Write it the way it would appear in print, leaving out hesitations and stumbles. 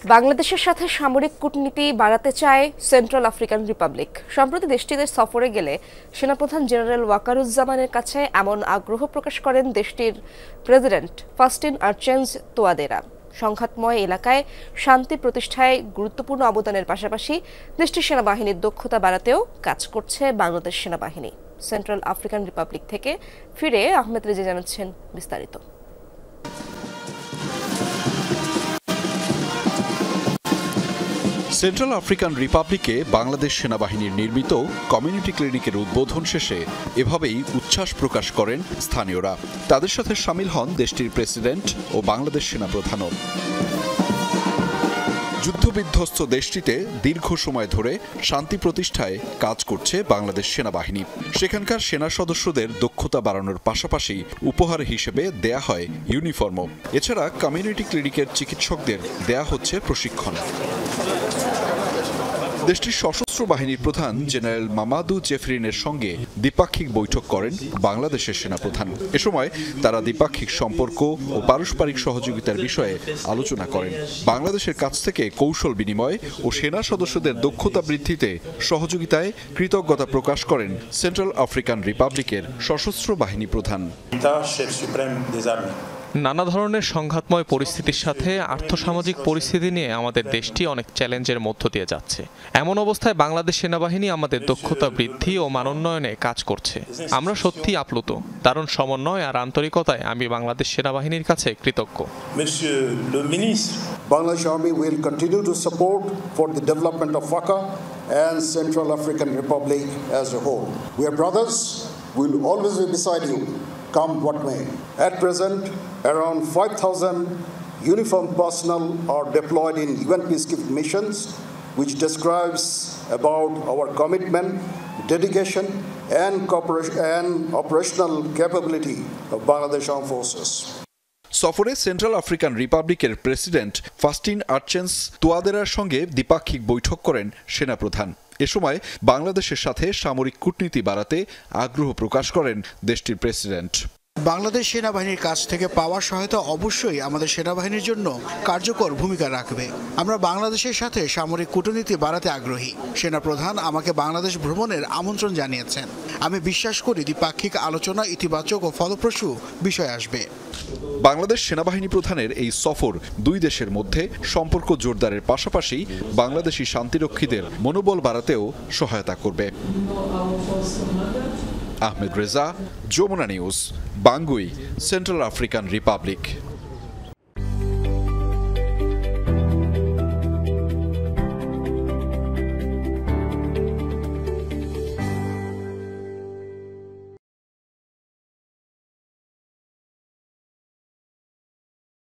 বাংলাদেশের সাথে সামরিক কূটনীতি বাড়াতে চায় সেন্ট্রাল আফ্রিকান রিপাবলিক। সম্প্রতি দেশটিতে সফরে গেলে সেনাপ্রধান জেনারেল ওয়াকারুজ্জামানের কাছে এমন আগ্রহ প্রকাশ করেন দেশটির প্রেসিডেন্ট ফাস্টিন আর্চেঞ্জ তোয়াদেরা। সংঘাতময় এলাকায় শান্তি প্রতিষ্ঠায় গুরুত্বপূর্ণ অবদানের পাশাপাশি দেশটির সেনাবাহিনীর দক্ষতা বাড়াতেও কাজ করছে বাংলাদেশ সেনাবাহিনী। সেন্ট্রাল আফ্রিকান রিপাবলিক থেকে ফিরে আহমেদ রেজা জানাচ্ছেন বিস্তারিত। সেন্ট্রাল আফ্রিকান রিপাবলিকে বাংলাদেশ সেনাবাহিনীর নির্মিত কমিউনিটি ক্লিনিকের উদ্বোধন শেষে এভাবেই উচ্ছ্বাস প্রকাশ করেন স্থানীয়রা। তাদের সাথে শামিল হন দেশটির প্রেসিডেন্ট ও বাংলাদেশ সেনাপ্রধানও। যুদ্ধবিধ্বস্ত দেশটিতে দীর্ঘ সময় ধরে শান্তি প্রতিষ্ঠায় কাজ করছে বাংলাদেশ সেনাবাহিনী। সেখানকার সেনা সদস্যদের দক্ষতা বাড়ানোর পাশাপাশি উপহার হিসেবে দেয়া হয় ইউনিফর্মও। এছাড়া কমিউনিটি ক্লিনিকের চিকিৎসকদের দেয়া হচ্ছে প্রশিক্ষণ। দেশটির সশস্ত্র বাহিনীর প্রধান জেনারেল মামাদু জেফরিনের সঙ্গে দ্বিপাক্ষিক বৈঠক করেন বাংলাদেশের সেনাপ্রধান। এ সময় তারা দ্বিপাক্ষিক সম্পর্ক ও পারস্পরিক সহযোগিতার বিষয়ে আলোচনা করেন। বাংলাদেশের কাছ থেকে কৌশল বিনিময় ও সেনা সদস্যদের দক্ষতা বৃদ্ধিতে সহযোগিতায় কৃতজ্ঞতা প্রকাশ করেন সেন্ট্রাল আফ্রিকান রিপাবলিকের সশস্ত্র বাহিনী প্রধান। নানা ধরনের সংঘাতময় পরিস্থিতির সাথে আর্থসামাজিক পরিস্থিতি নিয়ে আমাদের দেশটি অনেক চ্যালেঞ্জের মধ্য দিয়ে যাচ্ছে। এমন অবস্থায় বাংলাদেশ সেনাবাহিনী আমাদের দক্ষতা বৃদ্ধি ও মানোন্নয়নে কাজ করছে। আমরা সত্যি আপ্লুত। দারুণ সমন্বয় আর আন্তরিকতায় আমি বাংলাদেশ সেনাবাহিনীর কাছে কৃতজ্ঞ। Bangladesh Army will continue to support for the development of FACA and Central African Republic as a whole. We are brothers. We will always be beside you, come what may. At present, around 5,000 uniformed personnel are deployed in UN peacekeeping missions, which describes about our commitment, dedication, and cooperation and operational capability of Bangladesh Armed Forces. সফরে central African রিপাবলিকের president ফাস্টিন আর্চেঞ্জ তোয়াদেরার সঙ্গে দ্বিপাক্ষিক বৈঠক করেন সেনাপ্রধান। এ সময় বাংলাদেশের সাথে সামরিক কূটনীতি বাড়াতে আগ্রহ প্রকাশ করেন দেশটির প্রেসিডেন্ট। বাংলাদেশ সেনাবাহিনীর কাছ থেকে পাওয়া সহায়তা অবশ্যই আমাদের সেনাবাহিনীর জন্য কার্যকর ভূমিকা রাখবে। আমরা বাংলাদেশের সাথে সামরিক কূটনীতি বাড়াতে আগ্রহী। সেনাপ্রধান আমাকে বাংলাদেশ ভ্রমণের আমন্ত্রণ জানিয়েছেন। আমি বিশ্বাস করি দ্বিপাক্ষিক আলোচনা ইতিবাচক ও ফলপ্রসূ বিষয় আসবে। বাংলাদেশ সেনাবাহিনী প্রধানের এই সফর দুই দেশের মধ্যে সম্পর্ক জোরদারের পাশাপাশি বাংলাদেশি শান্তিরক্ষীদের মনোবল বাড়াতেও সহায়তা করবে। Ahmed Reza, Jamuna news, Bangui, Central African Republic.